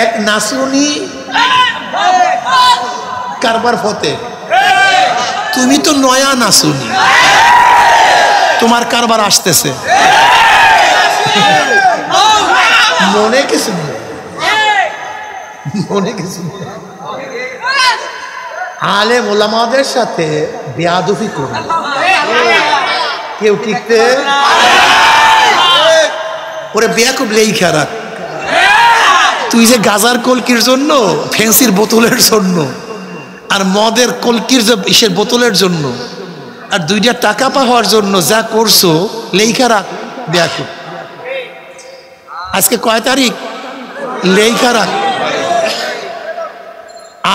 এক নাসুনি কারবার ফতে, তুমি তো নয়া নাসুনি, তোমার কারবার আসতেছে, মনে কিছু নেই, মনে কিছু নেই। আলেম ওলামাদের সাথে বেয়াদবি করবে কেউ টিকতে, ওরে বেয়াকুব লেখা রাখ, তুই যে গাজার কলকির জন্য, ফেন্সির বোতলের জন্য, আর মদের কলকির ইসের বোতলের জন্য, আর দুইটা টাকা পাওয়ার জন্য যা করছো, লেখা রাখ বেয়াকুব। আজকে কয় তারিখ? লেখা রাখ।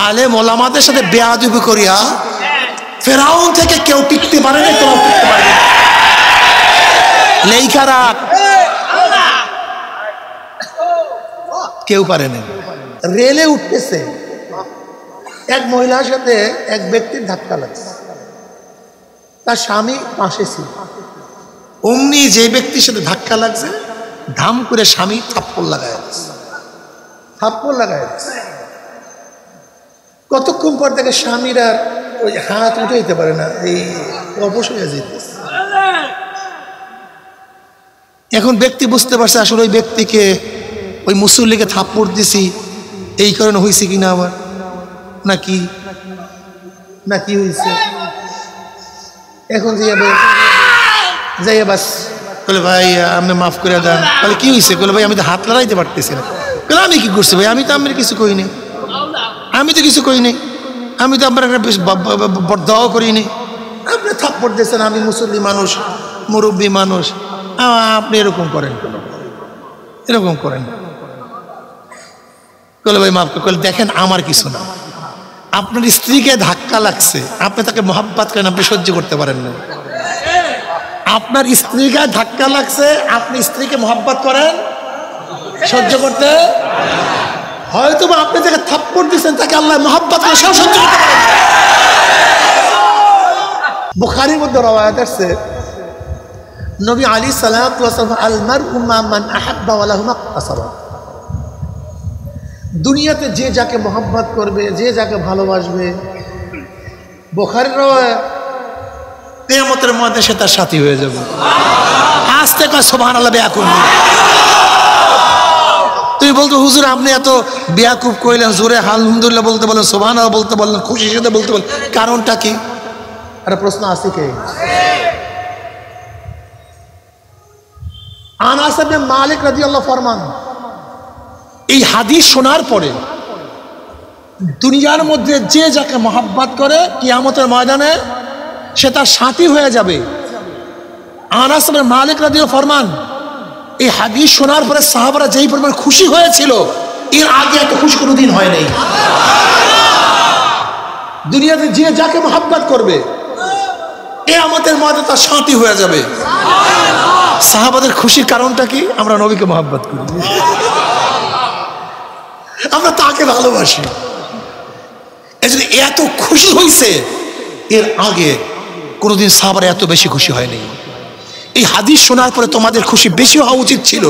আলেম ওলামাদের সাথে বেয়াদবি করিয়া ফেরাউন থেকে কেউ টিকতে পারে না, তোমরা টিকতে পারবে না, লেখা রাখ। কেউ পারে না। রেলে উঠতেছে, এক মহিলার সাথে এক ব্যক্তির ধাক্কা লাগছে, তার স্বামী পাশে ছিল। অমনি যে ব্যক্তির সাথে ধাক্কা লাগছে, ধাম করে স্বামী থাপ্পড় লাগায় দিচ্ছে, থাপ্পড় লাগায় দিচ্ছে। কতক্ষণ পর থেকে স্বামীর আর ওই হাত উঠে যেতে পারে না, এই অবশ হয়ে যেতেছে। এখন ব্যক্তি বুঝতে পারছে আসলে ওই ব্যক্তিকে, ওই মুসল্লিকে থাপ্পড় দিছি এই কারণে হয়েছে কিনা আমার, নাকি না কি হয়েছে। এখন যাইয়া বাস বলে ভাই আপনি মাফ করে দেন। বলে কি হয়েছে? বলে ভাই আমি তো হাত লড়াইতে পারতেছি না। বলে আমি কি করছি ভাই, আমি তো আমার কিছু কই নাই, আমি তো কিছু কই নাই, আমি তো আমার একটা বরদাও করিনি, আপনি থাপ্পড় দিয়েছেন, আমি মুসল্লি মানুষ, মুরব্বী মানুষ, আপনি এরকম করেন কেন, এরকম করেন। বলে ভাই মাফ করে। দেখেন আমার কিছু না, আপনার স্ত্রীকে ধাক্কা লাগছে, আপনি তাকে মহাব্বত করেন, আপনি সহ্য করতে পারেন না। আপনার স্ত্রীকে ধাক্কা লাগছে, আপনি স্ত্রীকে মহাব্বত করেন, সহ্য করতে, হয়তো বা আপনি যাকে থাপ্পড় দিচ্ছেন তাকে আল্লাহ মহাব্বত করে সেও সহ্য করতে পারেন। বুখারীর মধ্যে রওয়ায়াত আছে, নবী আলী সাল্লাল্লাহু আলাইহি ওয়াসাল্লাম আল মারউ মা মান আহাব্বা ওয়া লাহু মাকতাসাবা, দুনিয়াতে যে যাকে মহাব্বত করবে, যে যাকে ভালোবাসবে, বুখারীর রওয়ায়াত, কিয়ামতের মধ্যে সে তার সাথী হয়ে যাবে। আস্তে কয় সুবহানাল্লাহ, বেয়াকুব। তুমি বলতো হুজুর আপনি এত বেয়াকুব কইলেন, জোরে আলহামদুলিল্লাহ বলতে বলেন, সুবহানাল্লাহ বলতে বললেন, খুশির সাথে বলতে বলেন, কারণটা কি? একটা প্রশ্ন আছে কি? আনাস ইবনে মালিক রাদিয়াল্লাহু ফরমান, এই হাদিস শোনার পরে দুনিয়ার মধ্যে যে যাকে মহাব্বত করে কিয়ামতের ময়দানে সে তার সাথী হয়ে যাবে। আনাস ইবনে মালিক রাদিয়াল্লাহু ফরমান, এই হাদিস শোনার পরে সাহাবারা যেই পরিমাণ খুশি হয়েছিল, এর আগে এত খুশি কোনোদিন হয় নাই। দুনিয়াতে যে যাকে মহাব্বত করবে কিয়ামতের ময়দানে তার সাথী হয়ে যাবে। সাহাবাদের খুশির কারণটা কি? আমরা নবীকে মহাব্বত করি, আমরা তাকে ভালোবাসি, এজন্য এত খুশি হয়েছে, এর আগে কোনোদিন সাহাবারা এত বেশি খুশি হয়নি। এই হাদিস শোনার পরে তোমাদের খুশি বেশি হওয়া উচিত ছিল।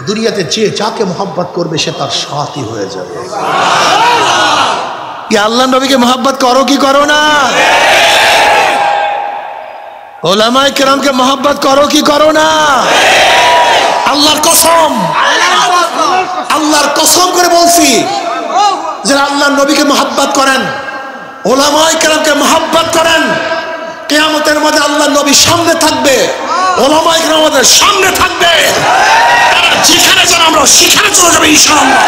দুনিয়াতে যে যাকে মহব্বত করবে সে তার সাথী হয়ে যাবে। আল্লাহ নবীকে মহব্বত করো কি করো না? ওলামায়ে কেরামকে মহব্বত করো কি করো না? আল্লাহর কসম, আল্লাহর কসম করে বলছি, যারা আল্লাহর নবীকে মহব্বত করেন, ওলামায়ে কেরামকে মহব্বত করেন, কিয়ামতের মধ্যে আল্লাহর নবী সামনে থাকবে, ওলামায়ে কেরাম আমাদের সামনে থাকবে, যেখানে যান আমরা সেখানে চলে যাবে ইনশাআল্লাহ।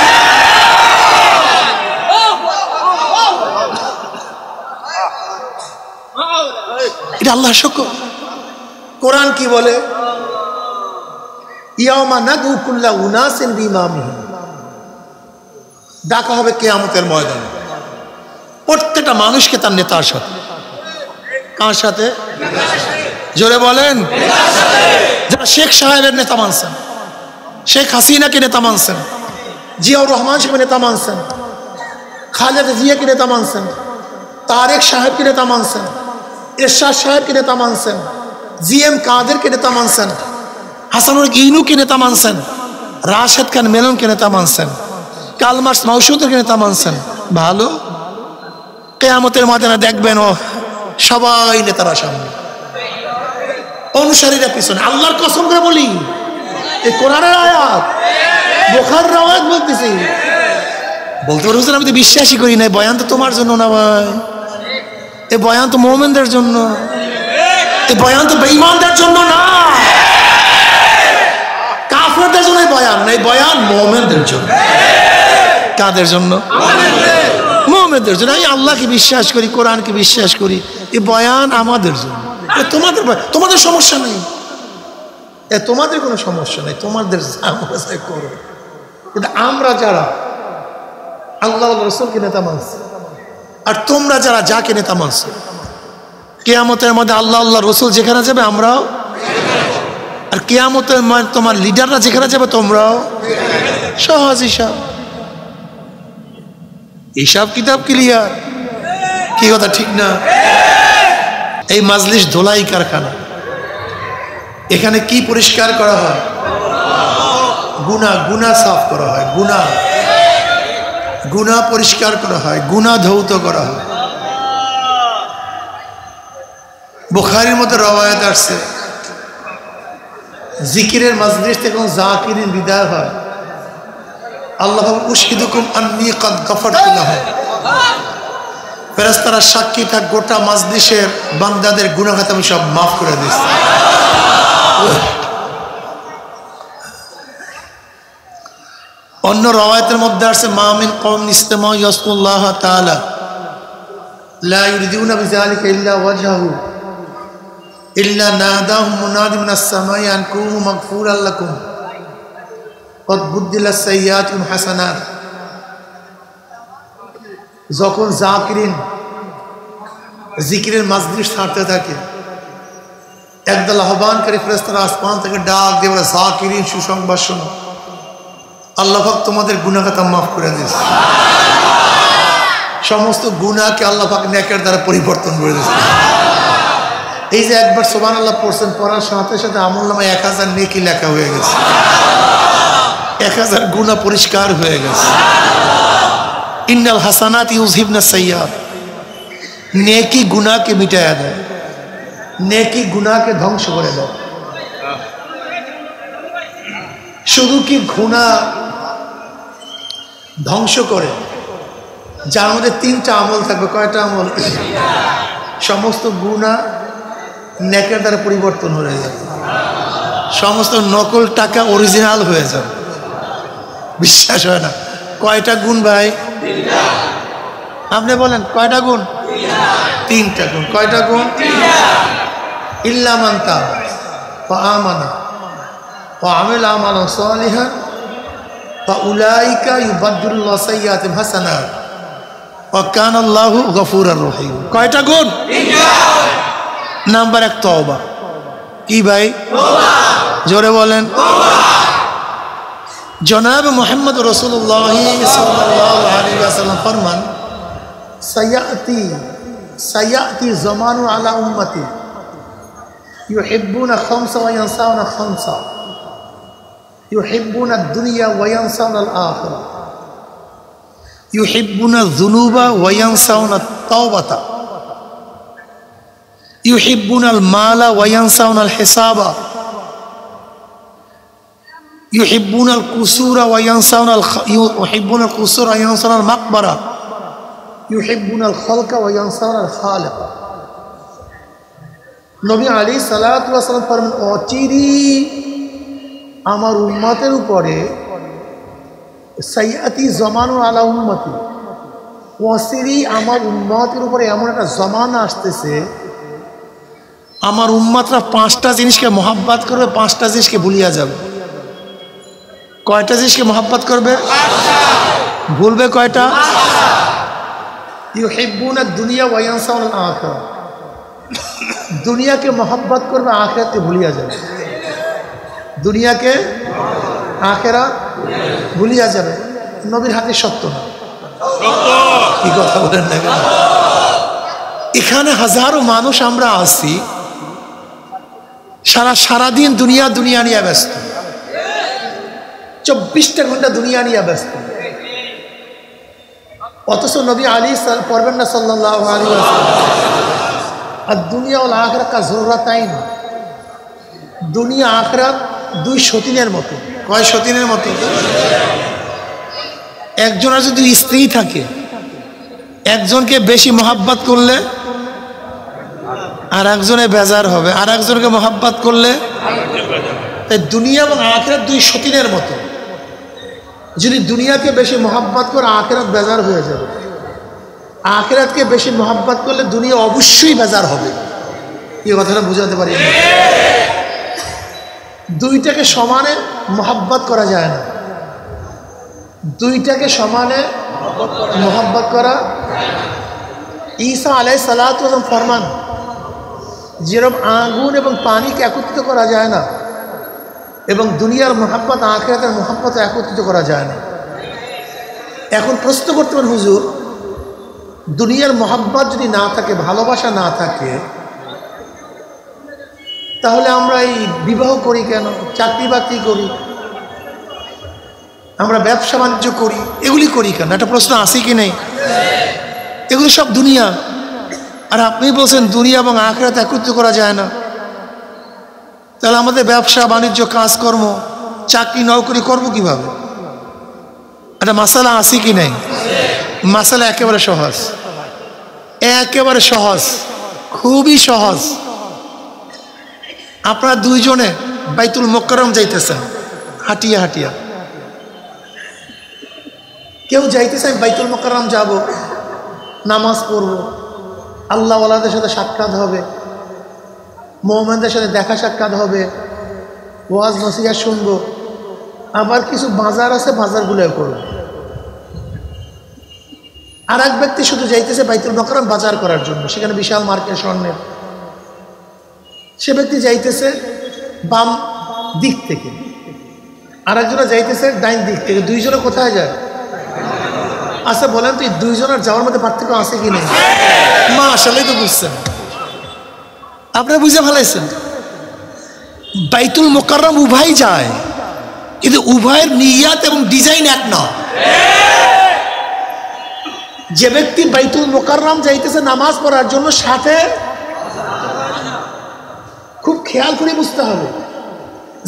এটা আল্লাহর শুকর। কোরআন কি বলে? ইয়াউমা নাদউ কুল্লা উনাসিন বিইমামিহিম, ডাকা হবে কিয়ামতের ময়দানে প্রত্যেকটা মানুষকে তার নেতার সাথে। কার সাথে? জোরে বলেন। যারা শেখ সাহেবের নেতা মানছেন, শেখ হাসিনাকে নেতা মানছেন, জিয়াউর রহমান সাহেব নেতা মানছেন, খালেদা জিয়াকে নেতা মানছেন, তারেক সাহেবকে নেতা মানছেন, এরশাদ সাহেবকে নেতা মানছেন, জিএম কাদেরকে নেতা মানছেন, হাসানুল ইনুকে নেতা মানছেন, রাশেদ খান মেননকে নেতা মানছেন, কার্ল মার্কস মাওসুদকে নেতা মানছেন, ভালো। কিয়ামতের ময়দানে দেখবেন ও সবাই নেতারা সামনে, অনুসারীরা পিছনে। আল্লাহর কসম করে বলি, এই কোরআনের আয়াত, বুখারীর আয়াত বলতেছি। বলতে পারো হুজুর আমি তো বিশ্বাসই করি না, বয়ান তো তোমার জন্য না ভাই, এই বয়ান তো মুমিনদের জন্য, এই বয়ান তো বেঈমানদের জন্য না, কাফেরদের জন্য বয়ান না, এই বয়ান মুমিনদের জন্য। কাদের জন্য? মুমিনদের জন্য। আমি আল্লাহকে বিশ্বাস করি, কোরআনকে বিশ্বাস করি, এই বয়ান আমাদের জন্য। তোমাদের তোমাদের সমস্যা নেই, তোমাদের কোনো সমস্যা নেই, তোমাদের করো। কিন্তু আমরা যারা আল্লাহ রাসূলকে নেতা মানছি, আর তোমরা যারা যাকে নেতা মানছো, কিয়ামতের মধ্যে আল্লাহ আল্লাহ রাসূল যেখানে যাবে আমরাও, আর কিয়ামতের তোমার লিডাররা যেখানে যাবে তোমরাও। সহজ হিসাব, হিসাব কিতাব ক্লিয়ার। কি কথা ঠিক না? এই মাজলিস ধোলাই কারখানা, এখানে কি পরিষ্কার করা হয়? গুনাহ, গুনাহ সাফ করা হয়, গুনাহ, গুনাহ পরিষ্কার করা হয়, গুনাহ ধৌত করা হয়। বুখারীর মধ্যে রওয়ায়াত আসছে, জিকিরের মাজলিস থেকে জাকিরিন বিদায় হয়, আল্লাহ উশহিদুকুম আন্নী ক্বাদ গাফারতু লাহুম, ফেরেশতারা সাক্ষী থাক গোটা মাজলিসের বান্দাদের গুনাহ খাতা আমি সব মাফ করে দিয়েছি। অন্য রওয়ায়াতের মধ্যে আছে মা মিন কওমিন ইসতামাউ ইয়াসকুল্লাহ তাআলা লা ইউরিদুনা বিযালিকা ইল্লা ওয়াজহাহু ইল্লা নাদাহুম মুনাদি মিনাস সামাই আন কুনু মাগফুরাল লাকুম কদ বুদ্দিলাস সাইয়্যাতুম হাসানাত। যখন জাকিরিন জিকিরের মাজলিস ছাড়তে থাকে, একদল আহ্বানকারী ফেরেশতারা আসমান থেকে ডাক দিয়ে বলে, জাকিরিন সুসংবাদ শোনো, আল্লাহ পাক তোমাদের গুনাহ খাতা মাফ করে দিয়েছে। সমস্ত গুনাহকে আল্লাহ পাক নেকের দ্বারা পরিবর্তন করে দিয়েছে। এই যে একবার সুবহানাল্লাহ পড়ছেন, পড়ার সাথে সাথে আমলনামায় 1000 নেকি লেখা হয়ে গেছে, 1000 গুনাহ পরিষ্কার হয়ে গেছে। ইন্নাল হাসানাত ইউযহিবনাস সাইয়্যাত, নেকি গুনাহকে মিটায়া দেয়, নেকি গুনাহকে ধ্বংস করে দেয়। শুধু কি গুনাহ ধ্বংস করে, যার মধ্যে 3টা আমল থাকবে। কয়টা আমল? সমস্ত গুনাহ নেকের দ্বারা পরিবর্তন হয়ে যাবে, সমস্ত নকল টাকা অরিজিনাল হয়ে যাবে। বিশ্বাস হয় না? কয়টা গুণ ভাই? আপনি বলেন কয়টা গুণ? 3টা গুণ। কয়টা গুণ? ইল্লা মান তাবা ওয়া আমানা ওয়া আমিলা আমালান সালিহান ফাউলাইকা ইউবাদদিলুল্লাহু সাইয়্যাতিহিম হাসানাত ওয়া কানাল্লাহু গফুরুর রহিম। কয়টা গুণ? নাম্বার 1 তওবা। কি ভাই? তওবা। জোরে বলেন তওবা। জনাব মুহাম্মদ রাসূলুল্লাহ সাল্লাল্লাহু আলাইহি ওয়াসাল্লাম ফরমান, সায়াতি জামানু আলা উম্মতি ইউহিব্বুনা খামসা ওয়া ইয়ানসাউনা খামসা, ইউহিব্বুনা দুনিয়া ওয়া ইয়ানসাউনা আল আখিরা, ইউহিব্বুনা যুনুবা ওয়া ইয়ানসাউনা তাওবাতা, ইউহিব্বুনা আল মালা ওয়া ইয়ানসাউনা আল হিসাবা, ইউহিব্বুনা আল কুসুরা ওয়া ইয়ানসাউনা ইউহিব্বুনা আল কুসুরা ওয়া ইয়ানসাউনা আল মাকবারা, ইউহিব্বুনা আল খালকা ওয়া ইয়ানসাউনা আল খালিক। নবী আলাইহিস সালাতু ওয়াস সালাম ফরমান, অচিরি আমার উম্মতের উপরে সাইয়াতি জামানু আলা উম্মতি, অচিরি আমার উম্মতের উপরে এমন একটা জামানা আসতেছে, আমার উম্মতরা 5টা জিনিসকে মহব্বত করবে, 5টা জিনিসকে ভুলিয়া যাবে। কয়টা জিনিসকে মহব্বত করবে? ভুলবে কয়টা? ইউহিব্বুনা দুনিয়া ওয়া ইয়ানসাউনা আল আখিরা, দুনিয়াকে মহব্বত করবে, আখিরাতকে ভুলিয়া যাবে। দুনিয়াকে আখিরাত ভুলিয়া যাবে। নবীর হাতে সত্য না? কি কথা বলেন না কেন? এখানে হাজারো মানুষ আমরা আছি, সারাদিন দুনিয়া দুনিয়া নিয়ে ব্যস্ত, 24টা ঘন্টা দুনিয়া নিয়ে ব্যস্ত। অথচ নবী আলী পড়বেন না সাল্লাল্লাহু আলাইহি ওয়াসাল্লাম, আর দুনিয়া ওয়াল আখিরাত কা জরুরাতাইন, দুনিয়া আখিরাত দুই সতীনের মতো। কয় সতীনের মতো? একজনের যদি স্ত্রী থাকে, একজনকে বেশি মহাব্বত করলে আর একজনে বেজার হবে, আর একজনকে মহাব্বত করলে। তাই দুনিয়া এবং আখিরাত দুই সতীনের মতো। যদি দুনিয়াকে বেশি মহাব্বত করে আখিরাত বেজার হয়ে যাবে, আখিরাতকে বেশি মহাব্বত করলে দুনিয়া অবশ্যই বেজার হবে। এই কথাটা বুঝাতে পারি না। দুইটাকে সমানে মহাব্বত করা যায় না, দুইটাকে সমানে মহাব্বত করা। ঈসা আলাইহিস সালাতু ওয়াস সালাম ফরমান, যেরকম আগুন এবং পানিকে একত্রিত করা যায় না, এবং দুনিয়ার মহাব্বত আখিরাতের মহাব্বত একত্রিত করা যায় না। এখন প্রশ্ন করতে পারেন, হুজুর দুনিয়ার মহাব্বত যদি না থাকে, ভালোবাসা না থাকে, তাহলে আমরা এই বিবাহ করি কেন, চাকরি বাকরি করি, আমরা ব্যবসা বাণিজ্য করি, এগুলি করি কেন? একটা প্রশ্ন আছে কি নেই? এগুলি সব দুনিয়া। আর আপনি বলছেন দুনিয়া এবং আখিরাত একত্রিত করা যায় না, তাহলে আমাদের ব্যবসা বাণিজ্য কাজকর্ম চাকরি নৌকরি করবো কিভাবে? একটা মাসালা আছে কি নেই? মাসালা একেবারে সহজ, একেবারে সহজ, খুবই সহজ। আপনারা দুইজনে বাইতুল মুকাররম যাইতেছেন, হাঁটিয়া হাঁটিয়া। কেউ যাইতেছেন বাইতুল মুকাররম যাব, নামাজ পড়ব, আল্লাহওয়ালাদের সাথে সাক্ষাৎ হবে, মুমিনদের সাথে দেখা সাক্ষাৎ হবে, ওয়াজ নসিহত শুনবো, আবার কিছু বাজার আছে বাজারগুলো করব। আর এক ব্যক্তি শুধু যাইতেছে বাইতুল মুকাররম বাজার করার জন্য, সেখানে বিশাল মার্কেট স্বর্ণের। সে ব্যক্তি যাইতেছে বাম দিক থেকে, আর একজনে যাইতেছে ডাইন দিক থেকে। দুইজনে কোথায় যায়? আচ্ছা বলেন তো, এই দুইজনের যাওয়ার মধ্যে পার্থক্য আছে কি নেই? মাশাআল্লাহ, তো বুঝছেন, আপনারা বুঝে ফেলাইছেন। বাইতুল মুকাররম উভয় যায়, কিন্তু উভয়ের নিয়াত এবং ডিজাইন এক না। যে ব্যক্তি বাইতুল মুকাররম যাইতেছে নামাজ পড়ার জন্য, সাথে খুব খেয়াল করে বুঝতে হবে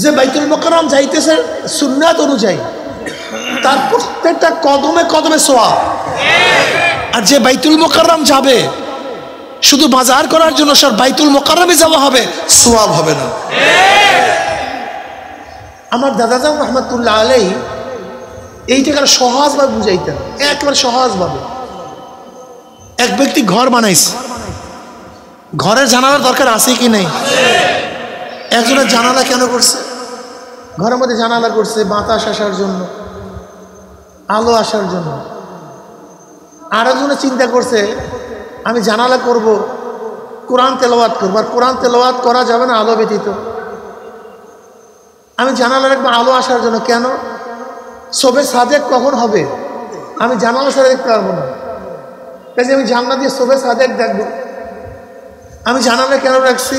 যে বাইতুল মুকাররম যাইতেছে সুন্নাত অনুযায়ী, তার প্রত্যেকটা কদমে কদমে সওয়াব। আর যে বাইতুল মুকাররম যাবে শুধু বাজার করার জন্য, স্যার বাইতুল মুকাররমে যাওয়া হবে, সওয়াব হবে না। আমার দাদাজান রহমাতুল্লাহ আলাইহি এইটাকে সহজভাবে বুঝাইতেন, একেবারে সহজভাবে। এক ব্যক্তি ঘর বানাইছে, ঘরের জানালার দরকার আছে কি নেই? একজনের জানালা কেন করছে? ঘরের মধ্যে জানালা করছে বাতাস আসার জন্য, আলো আসার জন্য। আর একজনে চিন্তা করছে আমি জানালা করব, কোরআন তেলাওয়াত করবো, আর কোরআন তেলাওয়াত করা যাবে না আলো ব্যতীত। আমি জানালা রাখবো আলো আসার জন্য। কেন? শবে সাদেক কখন হবে? আমি জানালা ছাড়া দেখতে পারবো না, কাজে আমি জানলা দিয়ে শবে সাদেক দেখবো। আমি জানালা কেন রাখছি?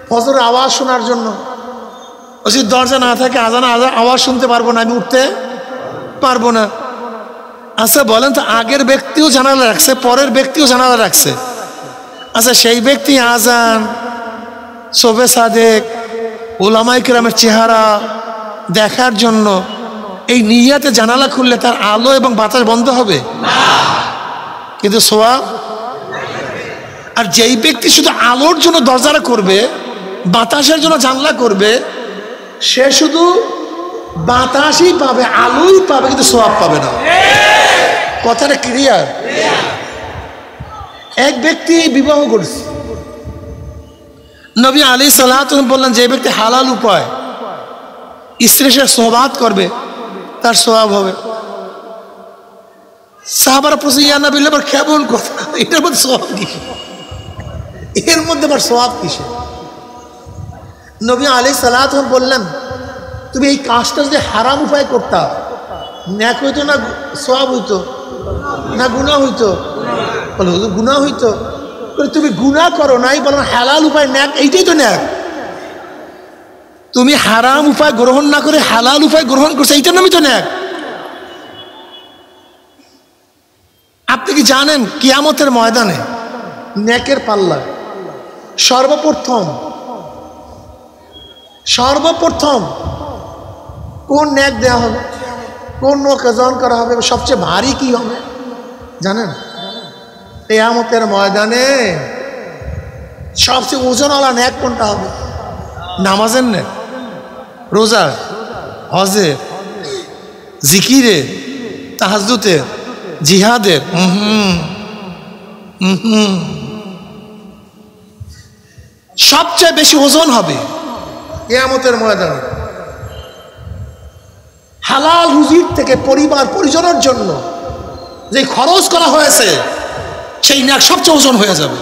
ফজরের আওয়াজ শোনার জন্য। ওই দরজা না থাকে আজান আওয়াজ শুনতে পারবো না, আমি উঠতে পারবো না। আচ্ছা বলেন তো, আগের ব্যক্তিও জানালা রাখছে, পরের ব্যক্তিও জানালা রাখছে। আচ্ছা সেই ব্যক্তি আজান, শবে সাদেক, উলামায়ে কেরামের চেহারা দেখার জন্য এই নিয়াতে জানালা খুললে তার আলো এবং বাতাস বন্ধ হবে না, কিন্তু সওয়াব। আর যেই ব্যক্তি শুধু আলোর জন্য দরজাটা করবে, বাতাসের জন্য জানলা করবে, সে শুধু বাতাসই পাবে, আলোই পাবে, কিন্তু সওয়াব পাবে না। কথাটা ক্লিয়ার? এক ব্যক্তি বিবাহ করছে, নবী আলাইহিস সালাতু বললেন যে ব্যক্তি হালাল উপায় স্ত্রীর সাথে সোহবাত করবে তার সওয়াব হবে। সাহাবারা প্রশ্ন, ইয়া নবী, আবার কেমন কথা, এটার মধ্যে সওয়াব কিসে? এর মধ্যে আবার সওয়াব কিসে? নবী আলাইহিস সালাতু বললেন, তুমি এই কাজটা যদি হারাম উপায় করতা, ন্যাক হইতো না সওয়াব হইতো না গুনাহ হইতো? বলে গুনাহ হইতো। তুমি গুনাহ করো নাই, বলো হালাল উপায় ন্যাক, এইটাই তো ন্যাক। তুমি হারাম উপায় গ্রহণ না করে হালাল উপায় গ্রহণ করছো, এইটার নামই তো ন্যাক। আপনি কি জানেন কিয়ামতের ময়দানে নেকের পাল্লা সর্বপ্রথম কোন নেক দেওয়া হবে, কোন নেক ওজন করা হবে, সবচেয়ে ভারী কি হবে জানেন? কিয়ামতের ময়দানে সবচেয়ে ওজনওয়ালা নেক কোনটা হবে? নামাজের নেক, রোজা, হজের, জিকিরের, তাহাজ্জুদের, জিহাদের? সবচেয়ে বেশি ওজন হবে কিয়ামতের ময়দানে হালাল রুজির থেকে পরিবার পরিজনের জন্য যে খরচ করা হয়েছে সেই নেক সবচেয়ে ওজন হয়ে যাবে।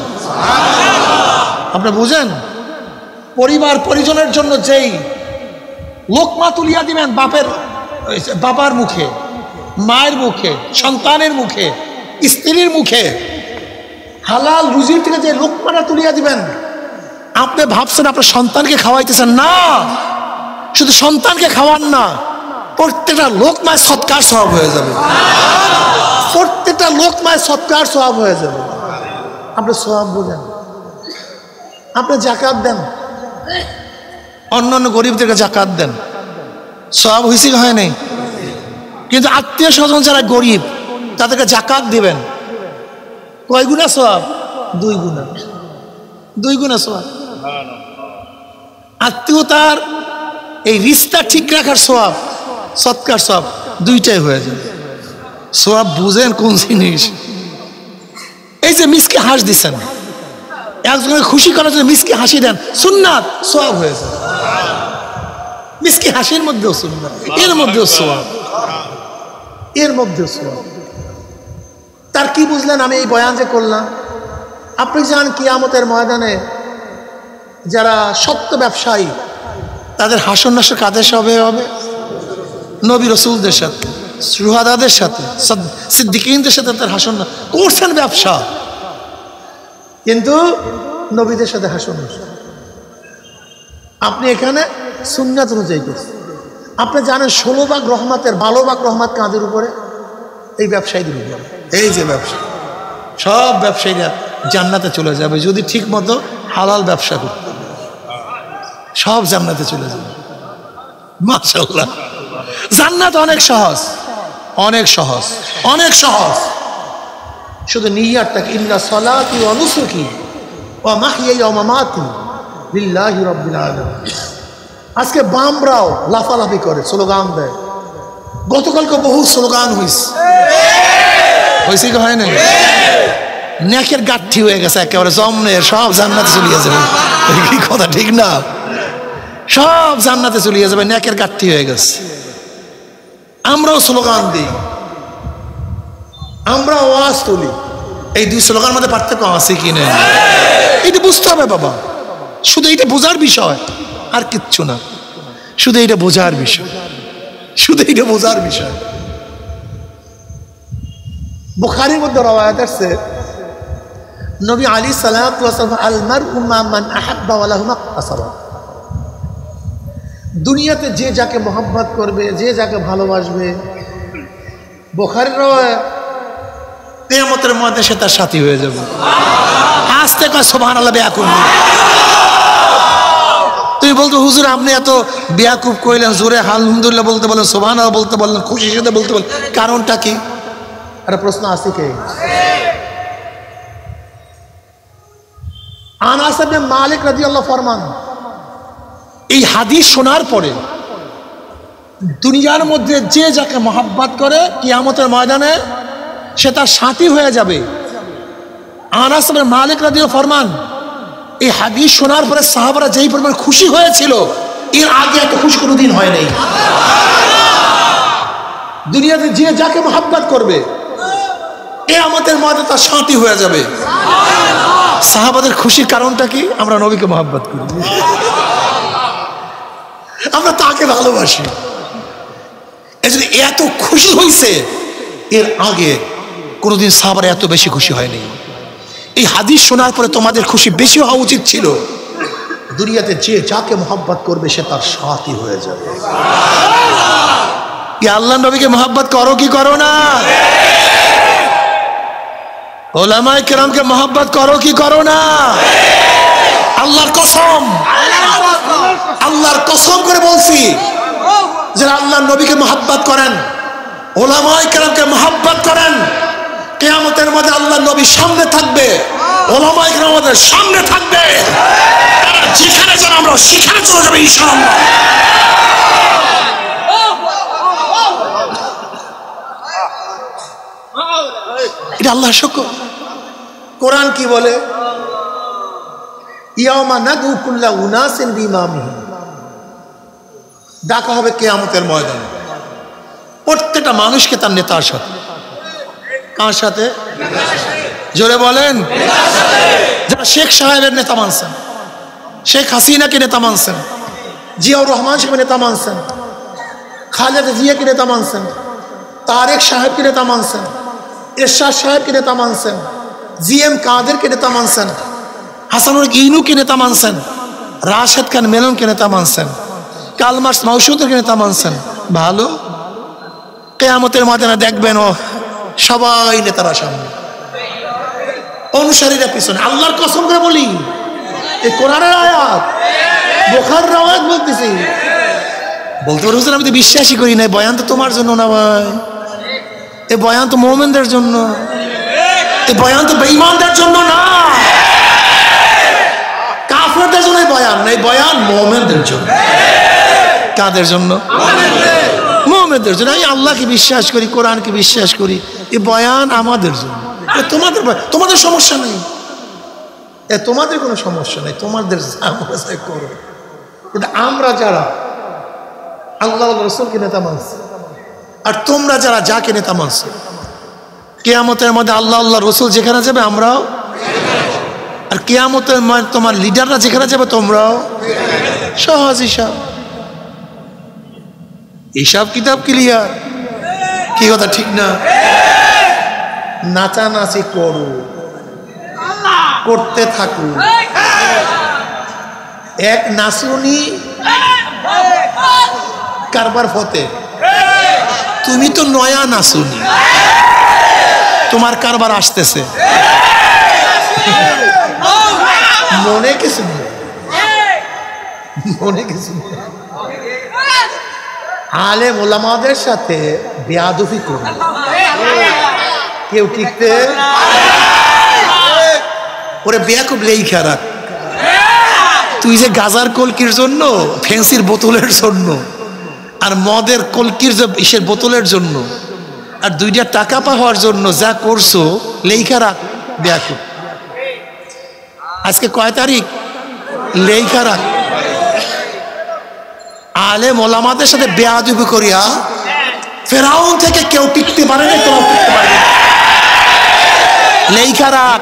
আপনি বুঝেন? পরিবার পরিজনের জন্য যেই লোকমা তুলিয়া দিবেন বাবার মুখে, মায়ের মুখে, সন্তানের মুখে, স্ত্রীর মুখে, হালাল রুজির থেকে যে লোকমাটা তুলিয়া দিবেন, আপনি ভাবছেন আপনার সন্তানকে খাওয়াইতেছেন না, শুধু সন্তানকে খাওয়ান না, প্রত্যেকটা লোকমায় সৎকার সওয়াব হয়ে যাবে। প্রত্যেকটা লোকমায় সৎকার সওয়াব হয়ে যাবে। আপনি সওয়াব বোঝেন, আপনি জাকাত দেন, অন্যান্য গরিবদেরকে জাকাত দেন, সওয়াব হয়েছে কি হয় নাই? কিন্তু আত্মীয় স্বজন যারা গরিব তাদেরকে জাকাত দিবেন, কয় গুণা সওয়াব? 2 গুণা, 2 গুণা সওয়াব। আত্মীয়তার এই রিশতা ঠিক রাখার সওয়াব, সৎকার সওয়াব দুইটাই হয়ে যায়। সওয়াব বুঝেন কোন জিনিস? এই যে মিসকে হাসি দিচ্ছেন, একজনকে খুশি করার জন্য মিসকে হাসি দেন, সুন্নাত, সওয়াব হয়ে যায়। মিসকে হাসির মধ্যেও সুন্নাত, এর মধ্যেও সওয়াব, এর মধ্যেও সওয়াব। তার কি বুঝলেন আমি এই বয়ান যে করলাম? আপনি জান কিয়ামতের ময়দানে যারা সত্য ব্যবসায়ী তাদের হাসর নাসর কাদের সাথে হবে? নবী রাসূলদের সাথে, শুহাদাদের সাথে, সিদ্দিকীনদের সাথে তার হাসর নাসর করছেন ব্যবসা, কিন্তু নবীদের সাথে হাসর নাসর। আপনি এখানে সুন্নাত অনুযায়ী করছেন। আপনি জানেন 16 ভাগ রহমতের 12 ভাগ রহমত কাঁধের উপরে? এই ব্যবসায়ীদের উপরে। এই যে ব্যবসা, সব ব্যবসায়ীরা জান্নাতে চলে যাবে যদি ঠিক মতো হালাল ব্যবসা করতে, সব জান্নাতে চলে যাবে। মাশাআল্লাহ, জান্নাত অনেক সহজ, অনেক সহজ, অনেক সহজ। শুধু নিয়তটা, ইন্না সালাতি ওয়া নুসুকি ওয়া মাহইয়ায়া ওয়া মামাতি লিল্লাহি রাব্বিল আলামিন। আজকে বামরাও লাফালাফি করে, স্লোগান দেয়। গতকালকে বহু স্লোগান হয়েছে কি হয় না? নেকের গাঠি হয়ে গেছে একেবারে জমনের, সব জান্নাতে চলে যাবে। কি কথা ঠিক না? সব জান্নাতে চলে যাবে, নেকের গাঠি হয়ে গেছে। আমরাও স্লোগান দিই, আমরা ওয়াজ তুলি, এই 2 স্লোগানের মধ্যে পার্থক্য আছে কি না? এটা বুঝতে হবে বাবা, শুধু এইটা বোঝার বিষয়, আর কিচ্ছু না। শুধু এইটা বোঝার বিষয়, শুধু এইটা বোঝার বিষয়। বুখারীর মধ্যে রওয়ায়াত আছে, নবী আলাইহিস সালাতু ওয়াস সালাম আল মারউ মা মান আহাব্বা ওয়া লাহু মাকতাসাবা। দুনিয়াতে যে যাকে মোহাব্বত করবে, যে যাকে ভালোবাসবে, বুখারীর রওয়ায়াত, কিয়ামতের মধ্যে সে তার সাথী হয়ে যাবে। আস্তে কয় সুবহানাল্লাহ, বেয়াকুব। তুমি বলতো হুজুর আপনি এত বেয়াকুব কইলেন, জোরে আলহামদুলিল্লাহ বলতে বলেন, সুবহানাল্লাহ বলতে বললেন, খুশির সাথে বলতে বলেন, কারণটা কি? একটা প্রশ্ন আছে কি? আনাস ইবনে মালিক রাদিয়াল্লাহু ফরমান, এই হাদিস শোনার পরে দুনিয়ার মধ্যে যে যাকে মহব্বত করে কিয়ামতের ময়দানে সে তার সাথী হয়ে যাবে। আনাস ইবনে মালিক রাদিয়াল্লাহু ফরমান, এই হাদিস শোনার পরে সাহাবারা যেই পরিমাণ খুশি হয়েছিল, এর আগে এত খুশি কোনোদিন হয় নাই। দুনিয়াতে যে যাকে মহব্বত করবে কিয়ামতের ময়দানে তার সাথী হয়ে যাবে। সাহাবাদের খুশির কারণটা কি? আমরা নবীকে মহব্বত করি, আমরা তাকে ভালোবাসি। এজন্য এত খুশি হয়েছে, এর আগে কোনোদিন সাহাবারা এত বেশি খুশি হয়নি। এই হাদিস শোনার পরে তোমাদের খুশি বেশি হওয়া উচিত ছিল। দুনিয়াতে যে যাকে মহব্বত করবে সে তার সাথী হয়ে যাবে। আল্লাহ নবীকে মহব্বত করো কি করো না? ওলামায়ে কেরামকে মহব্বত করো কি করো না? আল্লাহর কসম, আল্লাহর কসম করে বলছি, যারা আল্লাহর নবীকে মহব্বত করেন, ওলামায়ে কেরামকে মহব্বত করেন, কিয়ামতের মধ্যে আল্লাহর নবী সামনে থাকবে, ওলামায়ে কেরাম আমাদের সামনে থাকবে, যেখানে যেন আমরা সেখানে চলে যাবে ইনশাআল্লাহ। এটা আল্লাহর শুকর। কোরআন কি বলে? ইয়াউমা নাদউ কুল্লা উনাসিন বিইমামিহিম, ডাকা হবে কিয়ামতের ময়দানে প্রত্যেকটা মানুষকে তার নেতার সাথে। কার সাথে? জোরে বলেন। যারা শেখ সাহেবের নেতা মানছেন, শেখ হাসিনাকে নেতা মানছেন, জিয়াউর রহমান সাহেব নেতা মানছেন, খালেদা জিয়াকে নেতা মানছেন, তারেক সাহেবকে নেতা মানছেন, এরশাদ সাহেবকে নেতা মানছেন, জিএম কাদেরকে নেতা মানছেন, হাসানুল ইনুকে নেতা মানছেন, রাশেদ খান মেননকে নেতা মানছেন, কালমার্স মাউসুদকে নেতা মানছেন। ভালো, কিয়ামতের ময়দানে দেখবেন ও সবাই নেতারা সামনে, অনুসারীরা পিছনে। আল্লাহর কসম করে বলি, এই কোরআনের আয়াত, বুখারীর আয়াত বলতেছি। বলতে পারো হুজুর আমি তো বিশ্বাসই করি না, বয়ান তো তোমার জন্য না ভাই, এই বয়ান তো মুমিনদের জন্য, এই বয়ান তো বেঈমানদের জন্য না, কাফেরদের জন্য বয়ান না, এই বয়ান মুমিনদের জন্য। কাদের জন্য? মুমিনদের জন্য। আমি আল্লাহকে বিশ্বাস করি, কোরআনকে বিশ্বাস করি, এই বয়ান আমাদের জন্য। তোমাদের তোমাদের সমস্যা নেই, তোমাদের কোনো সমস্যা নেই, তোমাদের করো। কিন্তু আমরা যারা আল্লাহ রাসূলকে নেতা মানছি, আর তোমরা যারা যাকে নেতা মানছো, কিয়ামতের মধ্যে আল্লাহ আল্লাহ রাসূল যেখানে যাবে আমরাও, আর কিয়ামতের তোমার লিডাররা যেখানে যাবে তোমরাও। সহজ হিসাব, হিসাব কিতাব ক্লিয়ার। কি কথা ঠিক না? নাচানাচি করো, করতে থাকো। এক নাচুনি কারবার ফতে, তুমি তো নয়া নাচুনি, তোমার কারবার আসতেছে, মনে কিছু নেই, মনে কিছু নেই। আলেম ওলামাদের সাথে বেয়াদবি করবে কেউ, টিকতে ওরে বেয়াকুব লেখা রাখ। তুই যে গাজার কলকির জন্য, ফেন্সির বোতলের জন্য, আর মদের কলকির যে ইসের বোতলের জন্য, আর দুইটা টাকা পাওয়ার জন্য যা করছো, লেখা রাখ বেয়াকুব। আজকে কয় তারিখ? লেখা রাখ। আলেম ওলামাদের সাথে বেয়াদবি করিয়া ফেরাউন থেকে কেউ টিকতে পারে না, তোমরা টিকতে পারবে না। লেখা রাখ,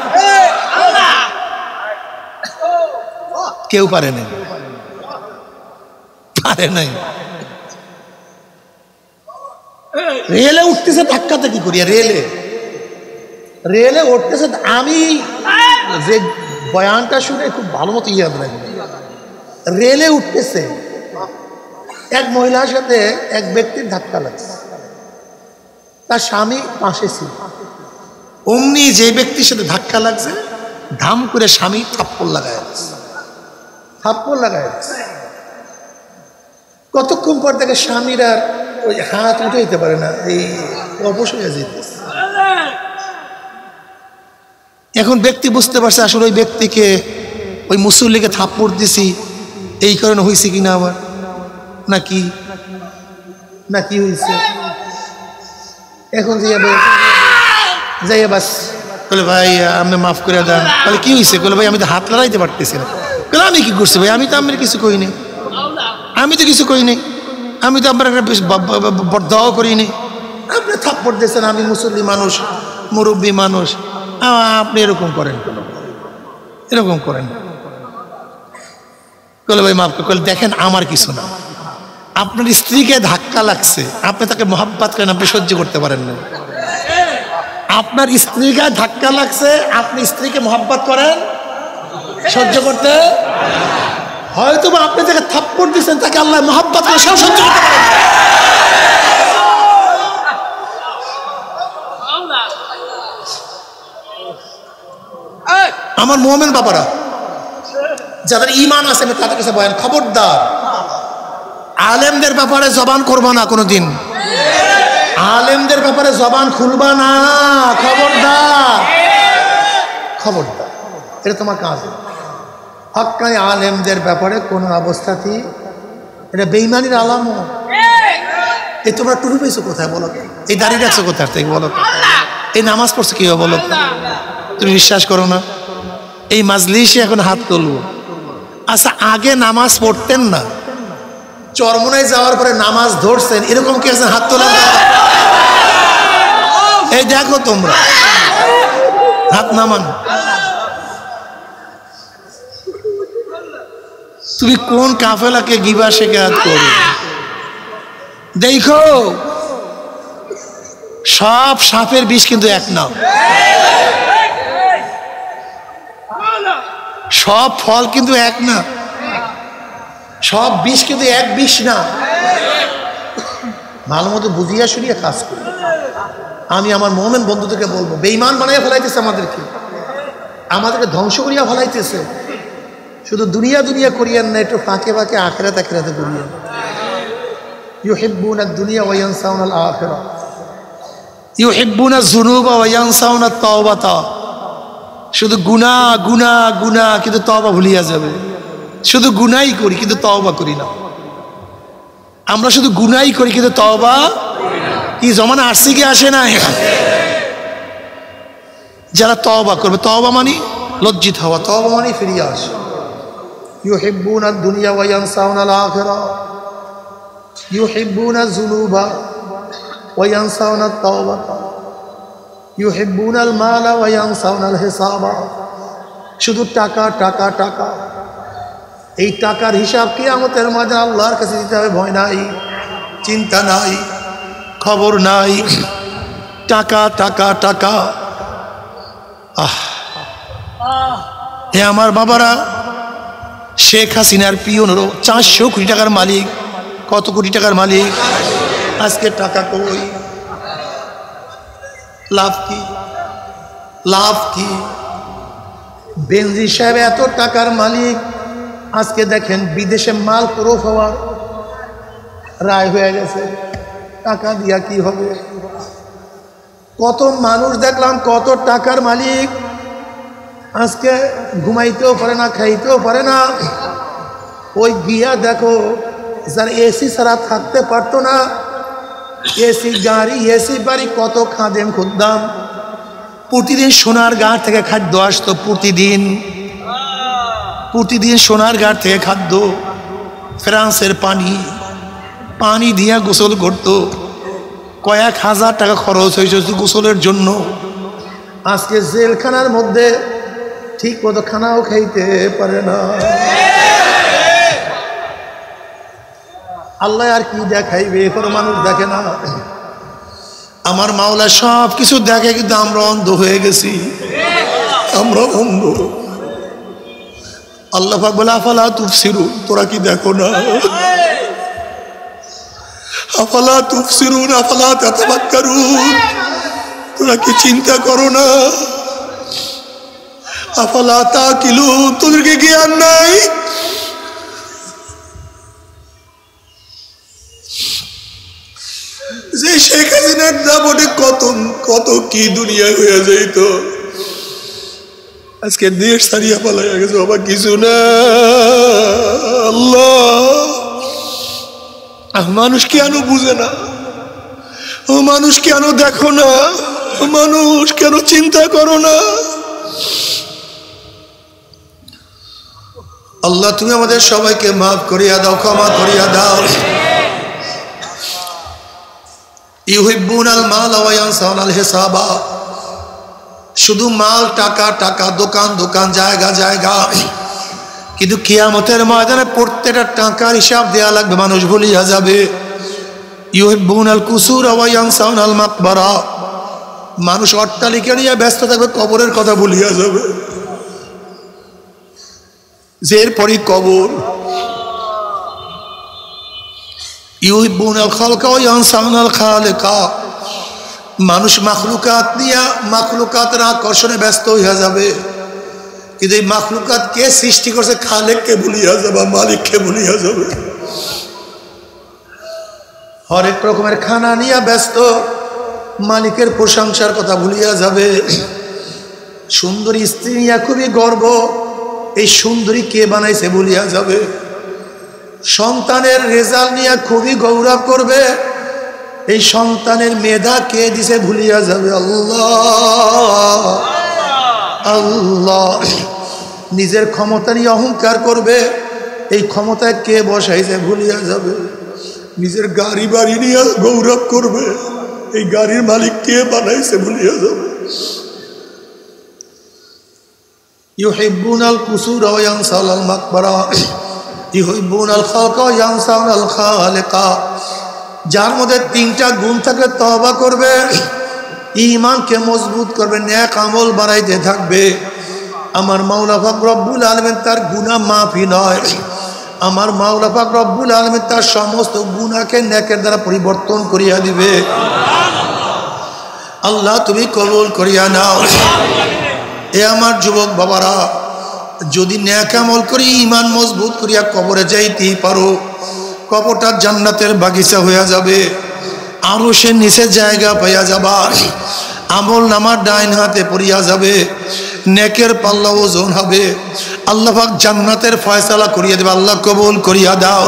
কেউ পারে নাই, পারে নাই। রেলে উঠতেছে ধাক্কাতে কি করিয়া, রেলে রেলে উঠতেছে। আমি যে বয়ানটা শুনে খুব ভালো মতো ইয়াদ রাখি, রেলে উঠতেছে, এক মহিলার সাথে এক ব্যক্তির ধাক্কা লাগছে, তার স্বামী পাশে ছিল। অমনি যে ব্যক্তির সাথে ধাক্কা লাগছে, ধাম করে স্বামী থাপ্পড় লাগায়, থাপ্পড় লাগায়। কতক্ষণ পর থেকে স্বামীর আর ওই হাত উঠে যেতে পারে না, এই অবশ্যই যেতেছে। এখন ব্যক্তি বুঝতে পারছে আসলে ওই ব্যক্তিকে, ওই মুসল্লিকে থাপ্পড় দিছি এই কারণে হয়েছে কিনা, আবার নাকি না কি হয়েছে। এখন যাইয়া বাস বলে ভাই আপনি মাফ করে দেন। বলে কি হয়েছে? বলে ভাই আমি তো হাত লড়াইতে পারতেছি না। বলে আমি কি করছি ভাই, আমি তো আমার কিছু করি নাই, আমি তো কিছু করি নাই, আমি তো আপনার বরদাও করি নি, আপনি থাপ্পড় দিয়েছেন, আমি মুসল্লি মানুষ, মুরব্বী মানুষ, আপনি এরকম করেন কেন, এরকম করেন। বলে ভাই মাফ করে। দেখেন আমার কিছু না, আপনার স্ত্রীকে ধাক্কা লাগছে, আপনি তাকে মহব্বত করেন, আপনি সহ্য করতে পারেন না। আপনার স্ত্রীকে ধাক্কা লাগছে, আপনি স্ত্রীকে মহব্বত করেন, সহ্য করতে। হয়তো বা আপনি তাকে থাপ্পড় দিচ্ছেন, তাকে আল্লাহ মহব্বত করে সেও সহ্য করতে পারেন। আমার মুমিন বাবারা, যাদের ঈমান আছে আমি তাদের কাছে বয়ান, খবরদার আলেমদের ব্যাপারে জবান করবা না কোনোদিন, আলেমদের ব্যাপারে জবান খুলবা না, খবরদার খবরদার, এটা তোমার কাজ। হক্কানি আলেমদের ব্যাপারে কোন অবস্থাতেই, এটা বেঈমানির আলামত। এই তোমরা টুপি পেয়েছো কোথায় বলো? এই দাঁড়িয়ে রাখছো কোথায় থেকে বলো? এই নামাজ পড়ছো কি বলো? তুমি বিশ্বাস করো না? এই মাজলিসে এখন হাত তুলবো। আচ্ছা, আগে নামাজ পড়তেন না, চরমনায় যাওয়ার পরে নামাজ ধরছেন, এরকম কি আছেন? হাত তোলেন। এই দেখো তোমরা, হাত নামান। তুমি কোন কাফেলাকে গিবা শেখাত করো? দেখো, সব সাপের বিষ কিন্তু এক না, সব ফল কিন্তু এক না, সব বিষ কিন্তু এক বিষ না। ভালো মতো বুঝিয়া শুনিয়া কাজ করি। আমি আমার মুমিন বন্ধুদেরকে বলবো, বেঈমান বানাইয়া ফেলাইতেছে আমাদেরকে, আমাদেরকে ধ্বংস করিয়া ফেলাইতেছে। শুধু দুনিয়া দুনিয়া করিয়েন না, একটু ফাঁকে ফাঁকে আখিরাত আখিরাতে করিয়েন। ইউহিব্বুনা দুনিয়া ওয়া ইয়ানসাউনা আল আখিরাহ, ইউহিব্বুনা যুনুবা ওয়া ইয়ানসাউনা তাওবাতা। শুধু গুনাহ গুনাহ গুনাহ, কিন্তু তওবা ভুলিয়া যাবে। শুধু গুনাহই করি কিন্তু তওবা করি না। আমরা শুধু গুনাহই করি কিন্তু তওবা কি জমানা আসছে কি আসে না? যারা তওবা করবে, তওবা মানে লজ্জিত হওয়া, তওবা মানে ফিরিয়ে আসে। ইউহিব্বুনা দুনিয়া ওয়া ইয়ানসাউনা আল আখিরাহ, ইউহিব্বুনা যুনুবা ওয়া ইয়ানসাউনা তাওবাতা, ইউহিব্বুনা আল মালা ওয়া ইয়ানসাউনা আল হিসাবা। শুধু টাকা টাকা টাকা, এই টাকার হিসাব কিয়ামতের মাঝে আল্লাহর কাছে দিতে হবে। ভয় নাই, চিন্তা নাই, খবর নাই, টাকা টাকা টাকা। হে আমার বাবারা, শেখ হাসিনার পিয়নেরও 400 কোটি টাকার মালিক। কত কোটি টাকার মালিক? আজকে টাকা কই? লাভ কি? লাভ কি? বেনজির সাহেব এত টাকার মালিক, আজকে দেখেন বিদেশে মাল প্রুফ হওয়ার রায় হয়ে গেছে। টাকা দিয়া কি হবে? কত মানুষ দেখলাম কত টাকার মালিক, আজকে ঘুমাইতেও পারে না, খাইতেও পারে না। ওই গিয়া দেখো, যার এসি ছাড়া থাকতে পারতো না, এসি গাড়ি এসি বাড়ি, কত খাদেম খুদ্দাম, প্রতিদিন সোনার গাঁ থেকে খাদ্য আসতো। প্রতিদিন সোনার গাঁ থেকে খাদ্য, ফ্রান্সের পানি দিয়া গোসল করতো। কয়েক হাজার টাকা খরচ হয়েছে গোসলের জন্য। আজকে জেলখানার মধ্যে ঠিক মতো খানাও খাইতে পারে না। আল্লাহ আর কি দেখাইবে? কোনো মানুষ দেখে না। আমার মাওলা সব কিছু দেখে, কিন্তু আমরা অন্ধ হয়ে গেছি, আমরা অন্ধ। আল্লাহ পাক বলে, আফালা তুবসিরুন, তোরা কি দেখো না? আফালা তুবসিরুন আফালা তাতাফাক্কারুন, তোরা কি চিন্তা করো না? আফালা তাকিলুন, তোদেরকে জ্ঞান নাই? যে শেখ হাসিনার দাপটে কত কত কি দুনিয়া হয়ে যাইত, আজকে দেশ ছাড়িয়া পালাইয়া গেছে। বাবা কিছু না। আল্লাহ, মানুষ কেন বুঝে না? ও মানুষ কেন দেখো না? মানুষ কেন চিন্তা করো না? আল্লাহ, তুমি আমাদের সবাইকে মাফ করিয়া দাও, ক্ষমা করিয়া দাও। ইউহিব্বুনাল মাল ওয়া ইয়ানসাউনাল হিসাবা, শুধু মাল টাকা টাকা, দোকান দোকান, জায়গা জায়গা, কিন্তু কিয়ামতের ময়দানে প্রত্যেকটা টাকার হিসাব দেয়া লাগবে, মানুষ ভুলিয়া যাবে। ইউহিব্বুনাল কুসুর ওয়া ইয়ানসাউনাল মাকবারা, মানুষ অট্টালিকা নিয়ে ব্যস্ত থাকবে, কবরের কথা ভুলিয়া যাবে। এরপরই কবর। ইউহিব্বুনাল খালকা ওয়া ইয়ানসাউনাল খালিকা, মানুষ মাখলুকাতের আকর্ষণে ব্যস্ত হইয়া যাবে, কিন্তু এই মাখলুকাত কে সৃষ্টি করছে খালেককে ভুলিয়া যাবে, মালিককে ভুলিয়া যাবে। হরেক রকমের খানা নিয়ে ব্যস্ত, মালিকের প্রশংসার কথা ভুলিয়া যাবে। সুন্দরী স্ত্রী নিয়ে খুবই গর্ব, এই সুন্দরী কে বানাইছে ভুলিয়া যাবে। সন্তানের রেজাল্ট নিয়ে খুবই গৌরব করবে, এই সন্তানের মেধা কে দিছে ভুলিয়া যাবে। আল্লাহ আল্লাহ। নিজের ক্ষমতা নিয়ে অহংকার করবে, এই ক্ষমতায় কে বসাইছে ভুলিয়া যাবে। নিজের গাড়ি বাড়ি নিয়ে গৌরব করবে, এই গাড়ির মালিক কে বানাইছে ভুলিয়া যাবে। ইউহিব্বুনাল কুসুরা ওয়া ইয়ানসাউনাল মাকবারা, ইউহিব্বুনাল খালকা ওয়া ইয়ানসাউনাল খালিকা। যার মধ্যে তিনটা গুণ থাকলে তওবা করবে, ঈমানকে মজবুত করবে, নেক আমল বাড়াইতে থাকবে। আমার মাওলা পাক রব্বুল আলামিন তার গুনাহ মাফি নয়, আমার মাওলা পাক রব্বুল আলামিন তার সমস্ত গুনাহকে নেকের দ্বারা পরিবর্তন করিয়া দিবে। আল্লাহ তুমি কবুল করিয়া নাও। এ আমার যুবক বাবারা, যদি নেক আমল করি, ঈমান মজবুত করিয়া কবরে যাইতেই পারো, কবরটা জান্নাতের বাগিচা হইয়া যাবে, আরো সে নিচে জায়গা পাইয়া যাবা, আমল নামার ডাইন হাতে পড়িয়া যাবে, নেকের পাল্লা ওজন হবে, আল্লাহ পাক জান্নাতের ফয়সালা করিয়া দেবে। আল্লাহ কবুল করিয়া দাও।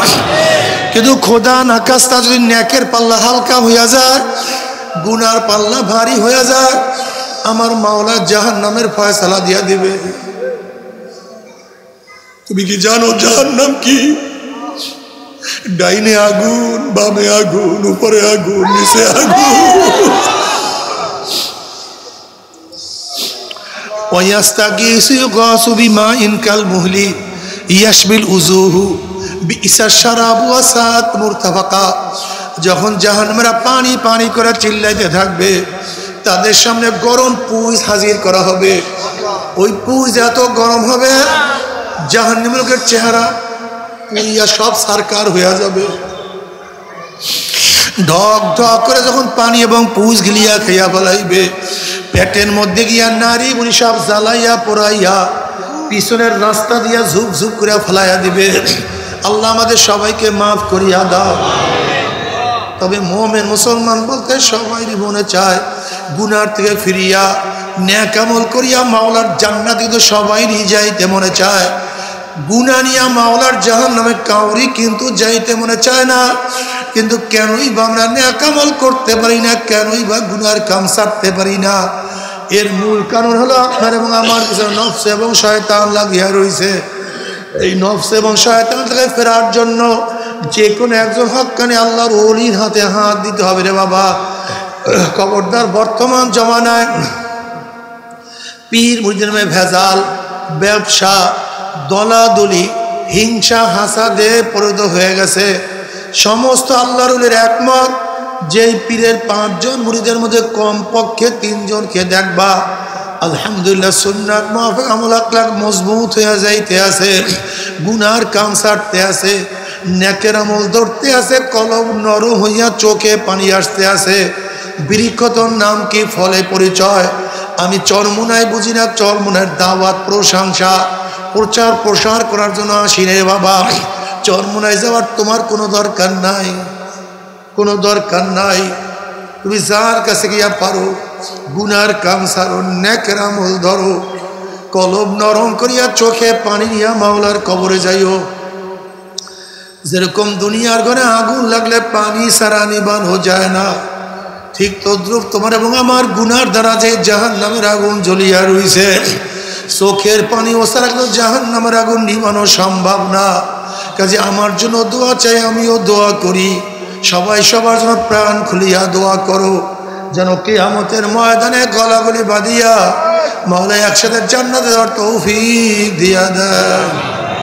কিন্তু খোদা নাকাস্তা যদি নেকের পাল্লা হালকা হইয়া যায়, গুনার পাল্লা ভারী হইয়া যায়, আমার মাওলা জাহান্নামের ফয়সালা দিয়া দিবে। তুমি কি জানো জাহান্নাম কি? ডাইনে আগুন, বামে আগুন, উপরে আগুন, নিচে আগুন। ওয়াস্তাগীসু ইউগাসু বিমাইন কাল মুহলি ইয়াশবিল উজুহু বিইসাশ শারাবু ওয়া সাআত মুরতাফাকা। যখন জাহান্নামীরা পানি পানি করে চিল্লাইতে থাকবে, তাদের সামনে গরম পুঁজ হাজির করা হবে। ওই পুঁজ এত গরম হবে, জাহান্নামী লোকের চেহারা পুড়িয়া সব সারকার হইয়া যাবে। ঢক ঢক করে যখন পানি এবং পুঁজ গিলিয়া খাইয়া ফেলাইবে, পেটের মধ্যে গিয়া নারী বুড়ি সব জ্বালাইয়া পোড়াইয়া পিছনের রাস্তা দিয়া ঝুপ ঝুপ করে ফেলাইয়া দিবে। আল্লাহ আমাদের সবাইকে মাফ করিয়া দাও। তবে মুমিন মুসলমান বলতে সবাই মনে চায় গুনার থেকে ফিরিয়া নেক আমল করিয়া মাওলার জান্নাতে তো সবাই যাইতে মনে চায়। গুনাহ নিয়া মাওলার জাহান্নামে কাউরি কিন্তু যাইতে মনে চায় না। কিন্তু কেনই বা আমরা নেক আমল করতে পারি না, কেনই বা গুনার কাম ছাড়তে পারি না? এর মূল কারণ হলো আপনার এবং আমার পিছনে নফস এবং শয়তান লাগিয়া রয়েছে। এই নফস এবং শয়তান থেকে ফেরার জন্য যে কোনো একজন হক্কানি আল্লাহর ওলির হাতে হাত দিতে হবে রে বাবা। খবরদার, বর্তমান জমানায় পীর মুরিদের মধ্যে ভেজাল, ব্যবসা, দলাদলি, হিংসা, হাসাদে পরিণত হয়ে গেছে। সমস্ত আল্লাহর ওলির একমত, যেই পীরের 5 জন মুরিদের মধ্যে কমপক্ষে 3 জনকে দেখবা আলহামদুলিল্লাহ সুন্নাত মাফিক আমল আখলাক মজবুত হয়ে যাইতে আছে, গুনার কাম ছাড়তে আছে, নেকের আমল ধরতে আছে, কলব নরম হইয়া চোখে পানি আসতে আছে। বৃক্ষতর নাম কি, ফলে পরিচয়। আমি চরমুনায় বুঝি না, চরমুনার দাওয়াত, প্রশংসা, প্রচার প্রসার করার জন্য আসি রে বাবা। চরমুনায় যাওয়ার তোমার কোনো দরকার নাই, কোনো দরকার নাই। তুমি যার কাছে গিয়া পারো গুনার কাম ছাড়ো, নেকের আমল ধরো, কলব নরম করিয়া চোখে পানি নিয়া মাওলার কবরে যাইও। যেরকম দুনিয়ার ঘরে আগুন লাগলে পানি ছাড়া নিবানো যায় না, ঠিক তদ্রুপ তোমার এবং আমার গুনার দ্বারা যে জাহান্নামের আগুন জ্বলিয়া রইছে, চোখের পানি ওসা রাখলেও জাহান্নামের আগুন নিবানো সম্ভব না। কাজে আমার জন্য দোয়া চাই, আমিও দোয়া করি। সবাই সবার জন্য প্রাণ খুলিয়া দোয়া করো, যেন কিয়ামতের ময়দানে গলাগলি বাঁধিয়া মাওলা একসাথে জান্নাতে যাওয়ার তৌফিক দিয়া দেয়।